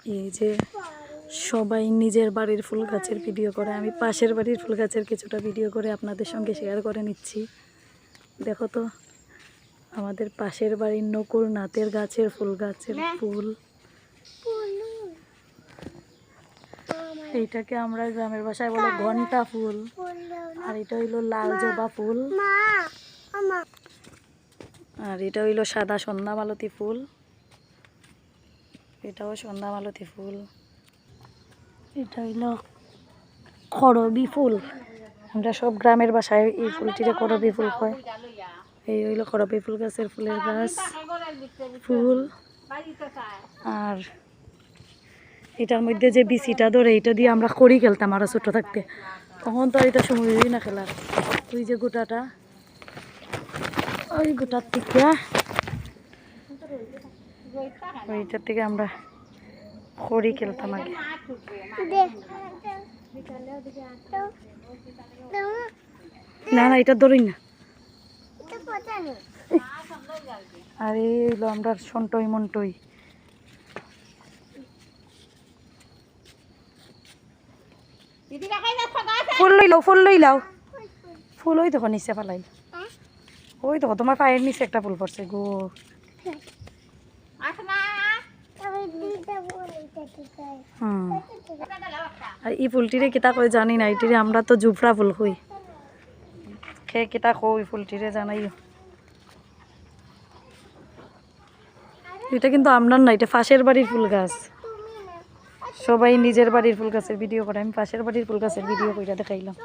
এই যে সবাই নিজের বাড়ির ফুল গাছের ভিডিও করে, আমি পাশের বাড়ির ফুল গাছের কিছুটা ভিডিও করে আপনাদের সঙ্গে শেয়ার করে নিচ্ছি। দেখো তো আমাদের পাশের বাড়ির নকুল নাতের গাছের ফুল গাছের ফুল, এইটাকে আমরা গ্রামের ভাষায় বলে ঘন্টা ফুল, আর এটা হইলো লাল জবা ফুল, আর এটা হইলো সাদা সন্ধ্যা মালতী ফুল, এটাও সন্ধ্যা মালতী ফুল, এটা হইলো করবী ফুল। আমরা সব গ্রামের ভাষায় এই ফুলটিরে করবী ফুল কয়। এই হইলো করবী ফুল গাছের ফুলের গাছ ফুল। আর এটার মধ্যে যে বিচিটা ধরে এটা দিয়ে আমরা খড়ি খেলতাম আরো ছোট থাকতে, তখন তো এটা সময়ই না খেলার। ওই যে গোটাটা, ওই গোটার থেকে ওইটার থেকে আমরা খড়ি খেলতাম আগে। না না এটা ধরই না। আর এই হইলো আমরা সন্টই মন্টই। ফুল লইলাও, ফুল লইলাও, ফুল ওই দেখো নিচে ফেলাই, ওই দেখো তোমার পায়ের নিচে একটা ফুল পড়ছে গো। আর এই ফুলটিরে কিতা কই জানি না, এটিরে আমরা তো জুফরা ফুল কই, খে কিতা কই ফুলটিরে জানাইও। এটা কিন্তু আমরার না, এটা পাশের বাড়ির ফুল গাছ। সবাই নিজের বাড়ির ফুল গাছের ভিডিও করে, আমি পাশের বাড়ির ফুল গাছের ভিডিও কইরা দেখাইলাম।